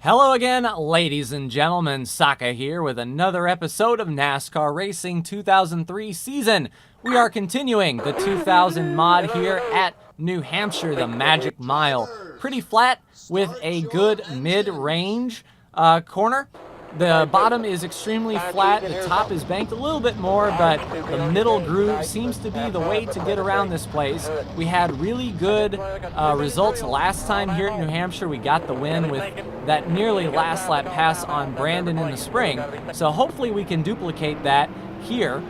Hello again, ladies and gentlemen. Saka here with another episode of NASCAR Racing 2003 season. We are continuing the 2000 mod here at New Hampshire, the Magic Mile. Pretty flat with a good mid-range corner. The bottom is extremely flat, the top is banked a little bit more, but the middle groove seems to be the way to get around this place. We had really good results last time here at New Hampshire. We got the win with that nearly last lap pass on Brandon in the spring, so hopefully we can duplicate that here.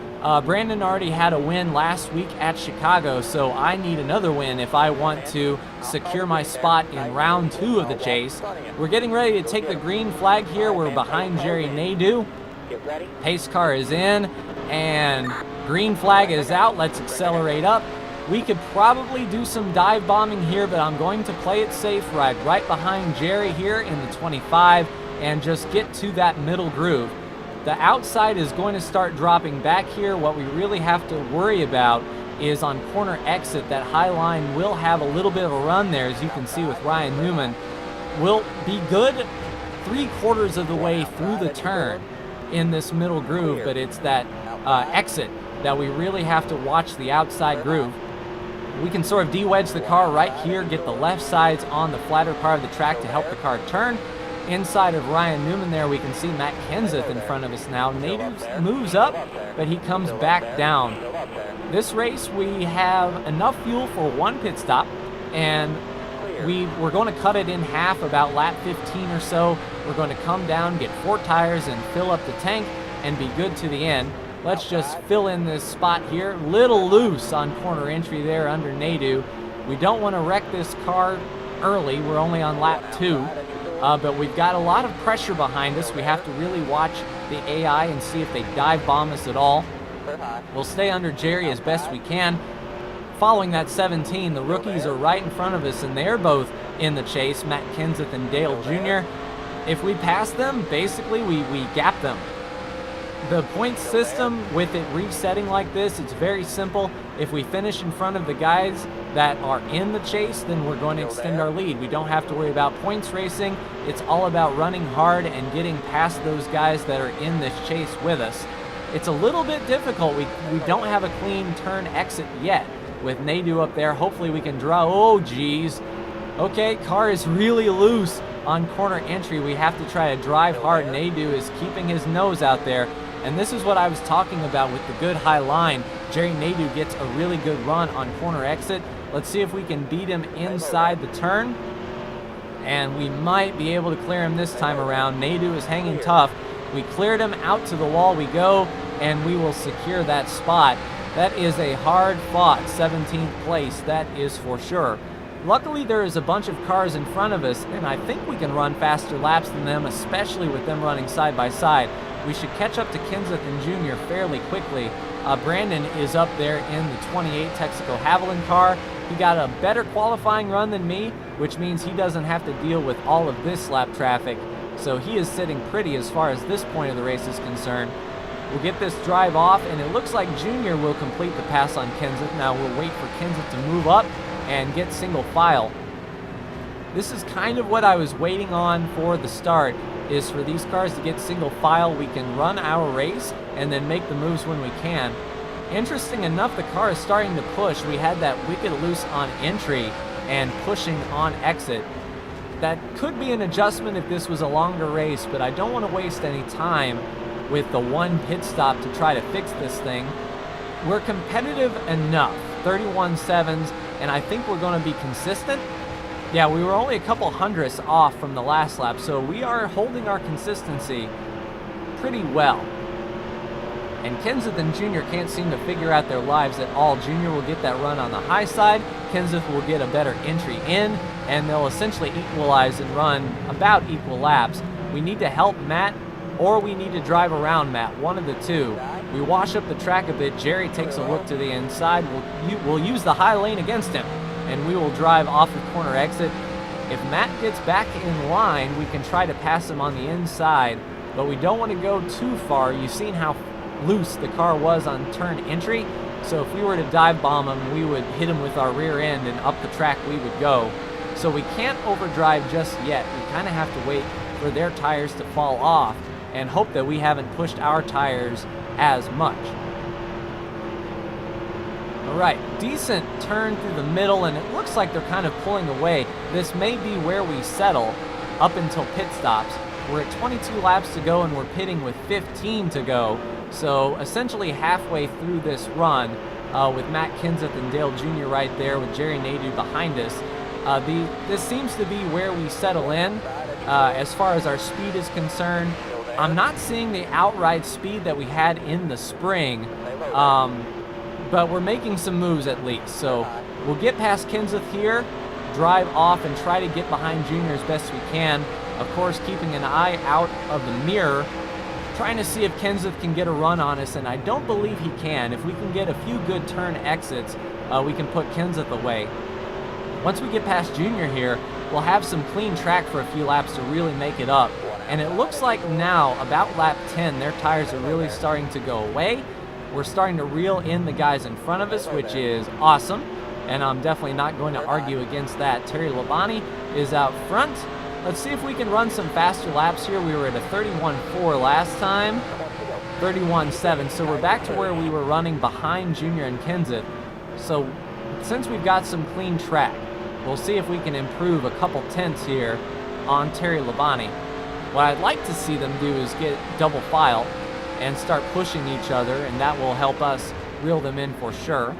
Brandon already had a win last week at Chicago, so I need another win if I want to secure my spot in round 2 of the chase. We're getting ready to take the green flag here. We're behind Jerry Nadeau. Pace car is in, and green flag is out. Let's accelerate up. We could probably do some dive bombing here, but I'm going to play it safe, ride right behind Jerry here in the 25, and just get to that middle groove. The outside is going to start dropping back here. What we really have to worry about is on corner exit. That high line will have a little bit of a run there, as you can see with Ryan Newman. Will be good 3/4 of the way through the turn in this middle groove, but it's that exit that we really have to watch, the outside groove. We can sort of de-wedge the car right here, get the left sides on the flatter part of the track to help the car turn. Inside of Ryan Newman there, we can see Matt Kenseth in front of us now. Nadeau moves up, but he comes back down. This race, we have enough fuel for one pit stop, and we're going to cut it in half about lap 15 or so. We're going to come down, get 4 tires, and fill up the tank, and be good to the end. Let's just fill in this spot here. Little loose on corner entry there under Nadeau. We don't want to wreck this car early. We're only on lap 2. But we've got a lot of pressure behind us. We have to really watch the AI and see if they dive bomb us at all. We'll stay under Jerry as best we can. Following that 17, the rookies are right in front of us, and they're both in the chase, Matt Kenseth and Dale Jr. If we pass them, basically we gap them. The point system, with it resetting like this, it's very simple. If we finish in front of the guys that are in the chase, then we're going to extend our lead. We don't have to worry about points racing. It's all about running hard and getting past those guys that are in this chase with us. It's a little bit difficult. We don't have a clean turn exit yet with Nadeau up there. Hopefully we can draw. Oh, geez. Okay, car is really loose on corner entry. We have to try to drive hard. Nadeau is keeping his nose out there. And this is what I was talking about with the good high line. Jerry Nadeau gets a really good run on corner exit. Let's see if we can beat him inside the turn. And we might be able to clear him this time around. Nadeau is hanging tough. We cleared him, out to the wall we go, and we will secure that spot. That is a hard-fought 17th place, that is for sure. Luckily, there is a bunch of cars in front of us, and I think we can run faster laps than them, especially with them running side by side. We should catch up to Kenseth and Jr. fairly quickly. Brandon is up there in the 28 Texaco Haviland car. He got a better qualifying run than me, which means he doesn't have to deal with all of this lap traffic. So he is sitting pretty as far as this point of the race is concerned. We'll get this drive off, and it looks like Jr. will complete the pass on Kenseth. Now we'll wait for Kenseth to move up and get single file. This is kind of what I was waiting on for the start, is for these cars to get single file. We can run our race and then make the moves when we can. Interesting enough, the car is starting to push. We had that wicked loose on entry and pushing on exit. That could be an adjustment if this was a longer race, but I don't want to waste any time with the one pit stop to try to fix this thing. We're competitive enough, 31.7s, and I think we're going to be consistent. Yeah, we were only a couple hundredths off from the last lap, so we are holding our consistency pretty well. And Kenseth and Jr. can't seem to figure out their lives at all. Jr. will get that run on the high side, Kenseth will get a better entry in, and they'll essentially equalize and run about equal laps. We need to help Matt, or we need to drive around Matt, one of the two. We wash up the track a bit. Jerry takes a look to the inside. We'll use the high lane against him, and we will drive off the corner exit. If Matt gets back in line, we can try to pass him on the inside, but we don't want to go too far. You've seen how loose the car was on turn entry, so if we were to dive bomb him, we would hit him with our rear end, and up the track we would go. So we can't overdrive just yet. We kind of have to wait for their tires to fall off and hope that we haven't pushed our tires as much. All right, decent turn through the middle, and it looks like they're kind of pulling away. This may be where we settle up until pit stops. We're at 22 laps to go, and we're pitting with 15 to go. So essentially halfway through this run, with Matt Kenseth and Dale Jr. right there, with Jerry Nadeau behind us. This seems to be where we settle in as far as our speed is concerned. I'm not seeing the outright speed that we had in the spring, but we're making some moves at least. So we'll get past Kenseth here, drive off, and try to get behind Junior as best we can. Of course, keeping an eye out of the mirror, trying to see if Kenseth can get a run on us, and I don't believe he can. If we can get a few good turn exits, we can put Kenseth away. Once we get past Junior here, we'll have some clean track for a few laps to really make it up. And it looks like now, about lap 10, their tires are really starting to go away. We're starting to reel in the guys in front of us, which is awesome. And I'm definitely not going to argue against that. Terry Labonte is out front. Let's see if we can run some faster laps here. We were at a 31.4 last time, 31.7. So we're back to where we were running behind Junior and Kenseth. So since we've got some clean track, we'll see if we can improve a couple tenths here on Terry Labonte. What I'd like to see them do is get double file and start pushing each other, and that will help us reel them in for sure.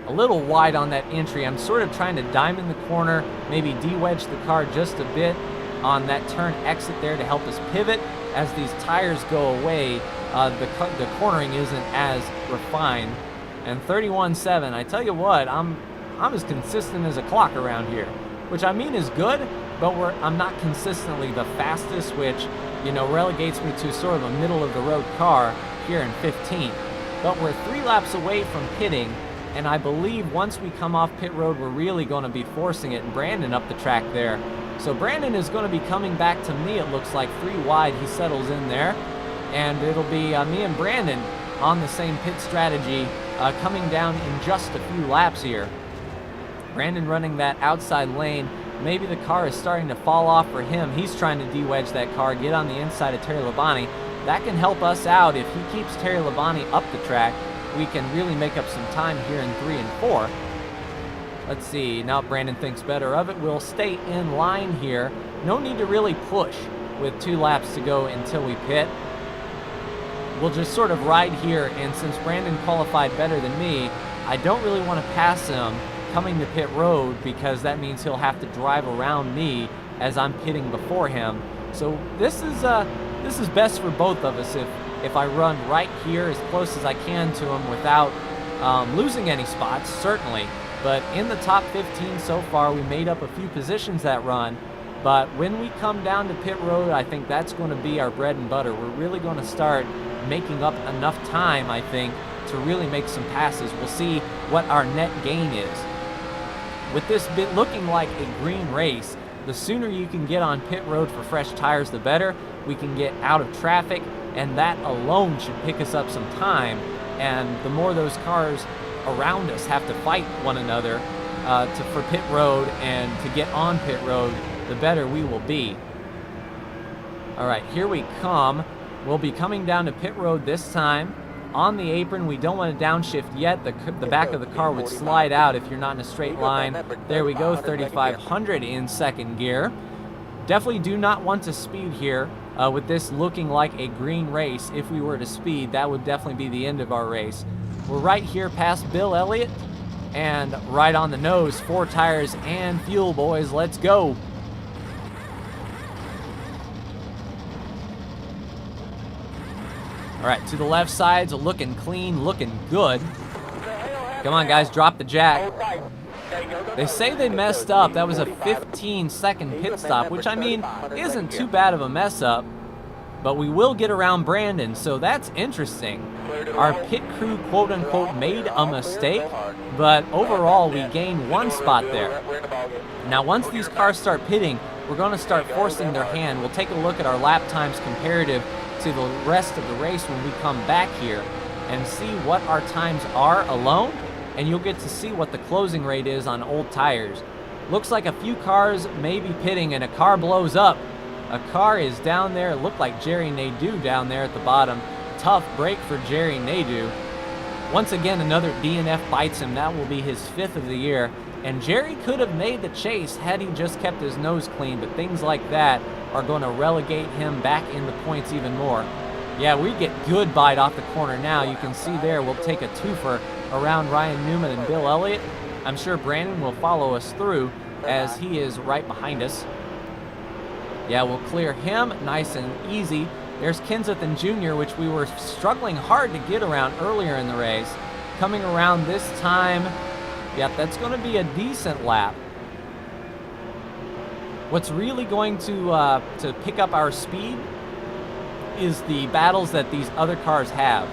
A little wide on that entry. I'm sort of trying to diamond the corner, maybe de-wedge the car just a bit on that turn exit there to help us pivot. As these tires go away, the cornering isn't as refined. And 31.7, I tell you what, I'm as consistent as a clock around here, which I mean is good, but I'm not consistently the fastest, which, you know, relegates me to sort of a middle-of-the-road car here in 15. But we're 3 laps away from pitting, and I believe once we come off pit road, we're really going to be forcing it, and Brandon up the track there. So Brandon is going to be coming back to me, it looks like, 3 wide. He settles in there, and it'll be me and Brandon on the same pit strategy, coming down in just a few laps here. Brandon running that outside lane. Maybe the car is starting to fall off for him. He's trying to de-wedge that car, get on the inside of Terry Labonte. That can help us out. If he keeps Terry Labonte up the track, we can really make up some time here in 3 and 4. Let's see. Now Brandon thinks better of it. We'll stay in line here. No need to really push with 2 laps to go until we pit. We'll just sort of ride here, and since Brandon qualified better than me, I don't really want to pass him coming to pit road, because that means he'll have to drive around me as I'm pitting before him. So this is best for both of us if I run right here as close as I can to him without losing any spots, certainly. But in the top 15 so far, we made up a few positions that run. But when we come down to pit road, I think that's going to be our bread and butter. We're really going to start making up enough time, I think, to really make some passes. We'll see what our net gain is. With this bit looking like a green race, the sooner you can get on pit road for fresh tires, the better. We can get out of traffic, and that alone should pick us up some time. And the more those cars around us have to fight one another for pit road and to get on pit road, the better we will be. All right, here we come. We'll be coming down to pit road this time. On the apron, we don't want to downshift yet. The back of the car would slide out if you're not in a straight line. There we go, 3,500 in second gear. Definitely do not want to speed here with this looking like a green race. If we were to speed, that would definitely be the end of our race. We're right here past Bill Elliott, and right on the nose, 4 tires and fuel, boys. Let's go. All right, to the left sides, looking clean, looking good. Come on, guys, drop the jack. They say they messed up. That was a 15-second pit stop, which, I mean, isn't too bad of a mess up. But we will get around Brandon, so that's interesting. Our pit crew, quote-unquote, made a mistake, but overall, we gained 1 spot there. Now, once these cars start pitting, we're going to start forcing their hand. We'll take a look at our lap times comparative to the rest of the race when we come back here and see what our times are alone, and you'll get to see what the closing rate is on old tires. Looks like a few cars may be pitting, and a car blows up. A car is down there. It looked like Jerry Nadeau down there at the bottom. Tough break for Jerry Nadeau. Once again, another DNF bites him. That will be his 5th of the year. And Jerry could have made the chase had he just kept his nose clean, but things like that are going to relegate him back in the points even more. Yeah, we get good bite off the corner now. You can see there we'll take a twofer around Ryan Newman and Bill Elliott. I'm sure Brandon will follow us through as he is right behind us. Yeah, we'll clear him nice and easy. There's Kenseth Jr., which we were struggling hard to get around earlier in the race. Coming around this time, yep, that's going to be a decent lap. What's really going to pick up our speed is the battles that these other cars have.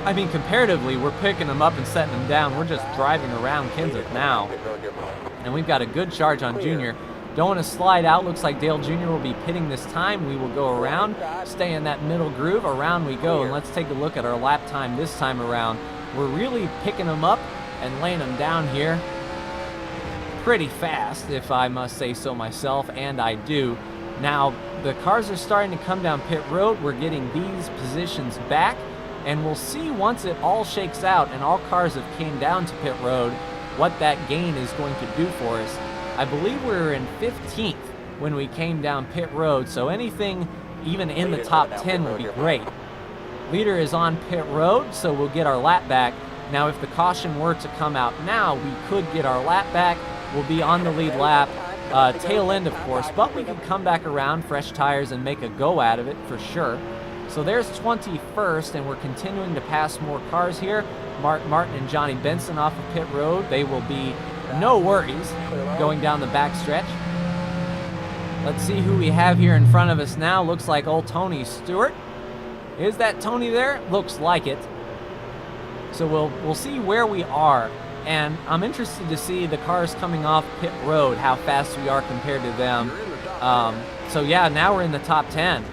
I mean, comparatively, we're picking them up and setting them down. We're just driving around Kenseth now. And we've got a good charge on Junior. Don't want to slide out. Looks like Dale Jr. will be pitting this time. We will go around, stay in that middle groove. Around we go, and let's take a look at our lap time this time around. We're really picking them up and laying them down here pretty fast, if I must say so myself, and I do. Now, the cars are starting to come down pit road. We're getting these positions back, and we'll see once it all shakes out and all cars have came down to pit road what that gain is going to do for us. I believe we were in 15th when we came down pit road, so anything even in the top 10 would be great. Leader is on pit road, so we'll get our lap back. Now, if the caution were to come out now, we could get our lap back. We'll be on the lead lap, tail end, of course, but we could come back around, fresh tires, and make a go out of it for sure. So there's 21st, and we're continuing to pass more cars here. Mark Martin and Johnny Benson off of pit road. They will be no worries going down the back stretch. Let's see who we have here in front of us now. Looks like old Tony Stewart. Is that Tony there? Looks like it. So we'll see where we are. And I'm interested to see the cars coming off pit road, how fast we are compared to them. So yeah, now we're in the top 10.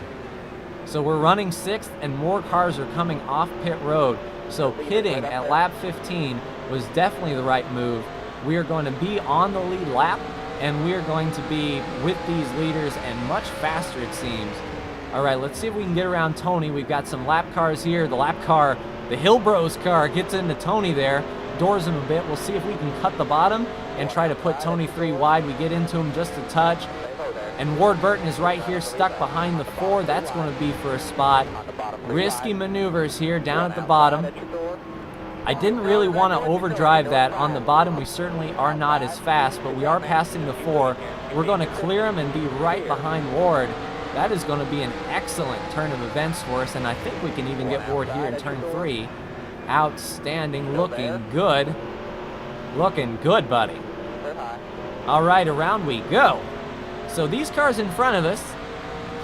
So we're running 6th, and more cars are coming off pit road. So pitting at lap 15 was definitely the right move. We are going to be on the lead lap, and we are going to be with these leaders and much faster, it seems. All right, let's see if we can get around Tony. We've got some lap cars here. The lap car, the Hillbros car, gets into Tony there, doors him a bit. We'll see if we can cut the bottom and try to put Tony 3 wide. We get into him just a touch. And Ward Burton is right here stuck behind the 4. That's going to be for a spot. Risky maneuvers here down at the bottom. I didn't really want to overdrive that. On the bottom, we certainly are not as fast, but we are passing the 4. We're going to clear him and be right behind Ward. That is going to be an excellent turn of events for us, and I think we can even get Ward here in turn 3. Outstanding. Looking good. Looking good, buddy. All right, around we go. So these cars in front of us,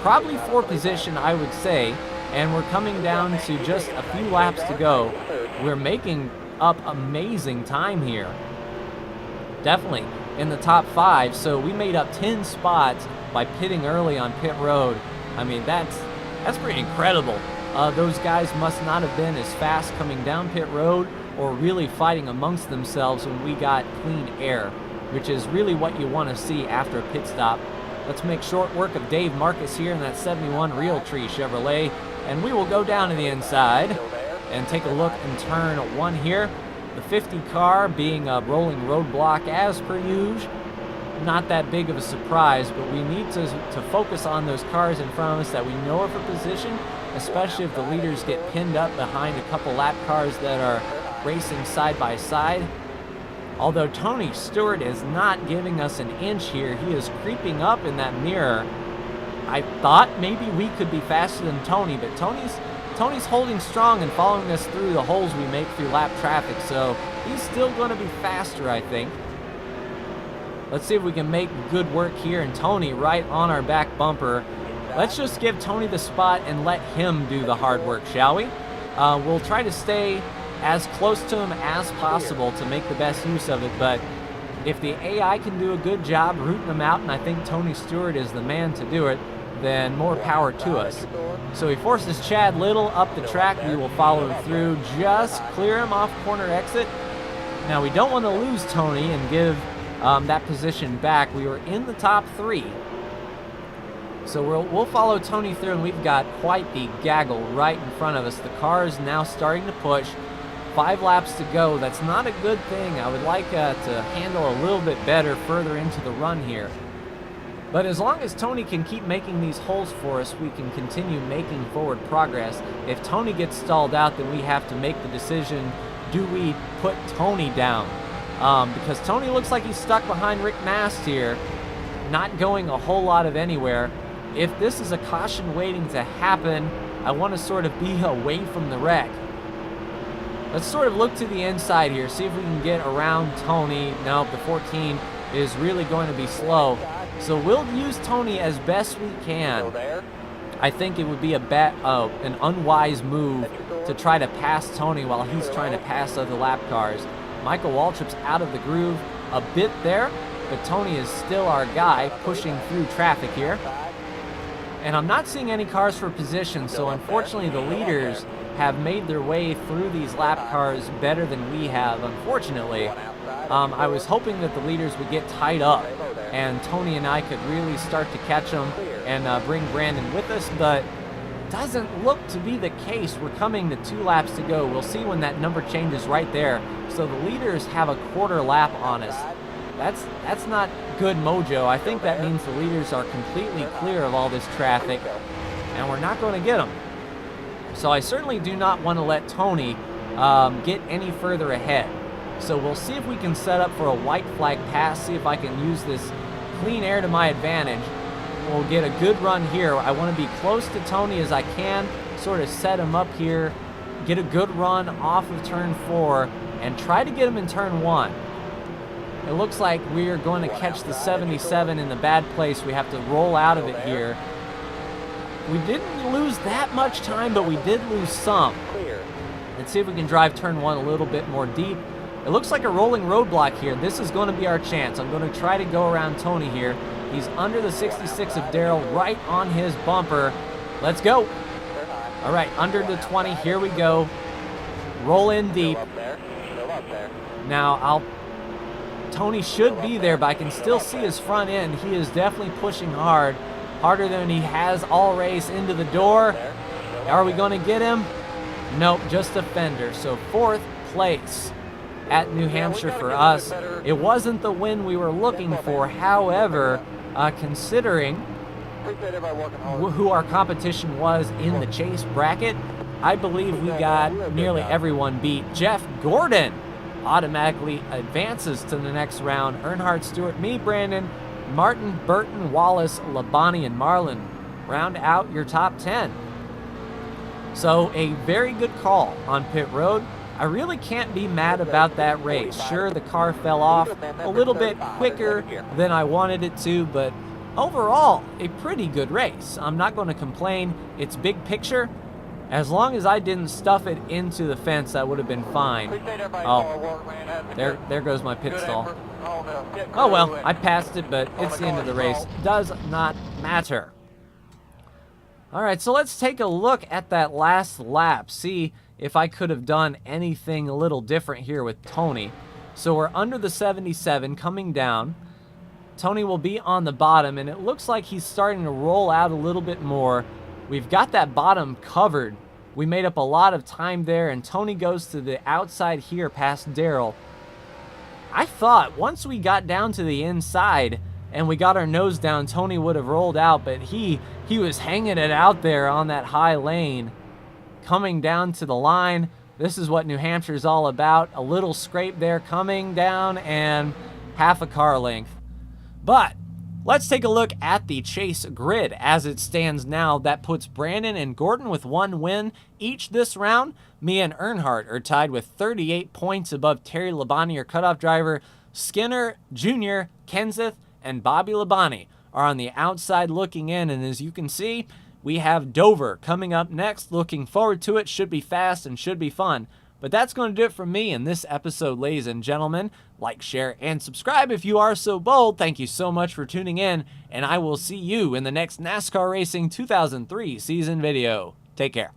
probably for position, I would say, and we're coming down to just a few laps to go. We're making up amazing time here. Definitely in the top 5, so we made up 10 spots by pitting early on pit road. I mean, that's pretty incredible. Those guys must not have been as fast coming down pit road or really fighting amongst themselves when we got clean air, which is really what you want to see after a pit stop. Let's make short work of Dave Marcus here in that 71 Realtree Chevrolet, and we will go down to the inside and take a look in turn 1 here. The 50 car being a rolling roadblock as per usual. Not that big of a surprise, but we need to focus on those cars in front of us that we know are for position, especially if the leaders get pinned up behind a couple lap cars that are racing side by side. Although Tony Stewart is not giving us an inch here, he is creeping up in that mirror. I thought maybe we could be faster than Tony, but Tony's holding strong and following us through the holes we make through lap traffic, so he's still going to be faster, I think. Let's see if we can make good work here, and Tony right on our back bumper. Let's just give Tony the spot and let him do the hard work, shall we? We'll try to stay as close to him as possible to make the best use of it, but if the AI can do a good job rooting him out, and I think Tony Stewart is the man to do it, then more power to us. So he forces Chad Little up the track. We will follow him through, just clear him off corner exit. Now we don't want to lose Tony and give that position back. We were in the top 3. So we'll follow Tony through, and we've got quite the gaggle right in front of us. The car is now starting to push. 5 laps to go. That's not a good thing. I would like to handle a little bit better further into the run here. But as long as Tony can keep making these holes for us, we can continue making forward progress. If Tony gets stalled out, then we have to make the decision, do we put Tony down? Because Tony looks like he's stuck behind Rick Mast here, not going a whole lot of anywhere. If this is a caution waiting to happen, I want to sort of be away from the wreck. Let's sort of look to the inside here, see if we can get around Tony. No, the 14 is really going to be slow. So we'll use Tony as best we can. I think it would be an unwise move to try to pass Tony while he's trying to pass other lap cars. Michael Waltrip's out of the groove a bit there, but Tony is still our guy pushing through traffic here. And I'm not seeing any cars for position, so unfortunately the leaders have made their way through these lap cars better than we have, unfortunately. I was hoping that the leaders would get tied up and Tony and I could really start to catch them and bring Brandon with us, but doesn't look to be the case. We're coming to 2 laps to go. We'll see when that number changes right there. So the leaders have a quarter lap on us. That's not good mojo. I think that means the leaders are completely clear of all this traffic, and we're not going to get them. So I certainly do not want to let Tony get any further ahead. So we'll see if we can set up for a white flag pass, see if I can use this clean air to my advantage. We'll get a good run here. I want to be close to Tony as I can, sort of set him up here, get a good run off of turn 4, and try to get him in turn 1. It looks like we are going to catch the 77 in the bad place. We have to roll out of it here. We didn't lose that much time, but we did lose some. Let's see if we can drive turn 1 a little bit more deep. It looks like a rolling roadblock here. This is going to be our chance. I'm going to try to go around Tony here. He's under the 66 of Daryl, right on his bumper. Let's go. All right, under the 20. Here we go. Roll in deep. Now, Tony should be there, but I can still see his front end. He is definitely pushing hard, harder than he has all race into the door. Are we going to get him? Nope, just a fender. So 4th place at New Hampshire for us. It wasn't the win we were looking for. However, considering who our competition was in the chase bracket, I believe we got nearly everyone beat. Jeff Gordon automatically advances to the next round. Earnhardt, Stewart, me, Brandon, Martin, Burton, Wallace, Labonte, and Marlin round out your top 10. So a very good call on pit road. I really can't be mad about that race. Sure, the car fell off a little bit quicker than I wanted it to, but overall, a pretty good race. I'm not going to complain. It's big picture. As long as I didn't stuff it into the fence, that would have been fine. Oh, there goes my pit stall. Oh well, I passed it, but it's the end of the race. Does not matter. All right, so let's take a look at that last lap. See if I could have done anything a little different here with Tony. So we're under the 77, coming down. Tony will be on the bottom, and it looks like he's starting to roll out a little bit more. We've got that bottom covered. We made up a lot of time there, and Tony goes to the outside here past Daryl. I thought once we got down to the inside and we got our nose down, Tony would have rolled out, but he was hanging it out there on that high lane. Coming down to the line, this is what New Hampshire is all about. A little scrape there coming down and half a car length. But let's take a look at the chase grid as it stands now. That puts Brandon and Gordon with 1 win each this round. Me and Earnhardt are tied with 38 points above Terry Labonte, our cutoff driver. Skinner, Jr., Kenseth, and Bobby Labonte are on the outside looking in, and as you can see, we have Dover coming up next. Looking forward to it. Should be fast and should be fun. But that's going to do it for me in this episode, ladies and gentlemen. Like, share, and subscribe if you are so bold. Thank you so much for tuning in, and I will see you in the next NASCAR Racing 2003 season video. Take care.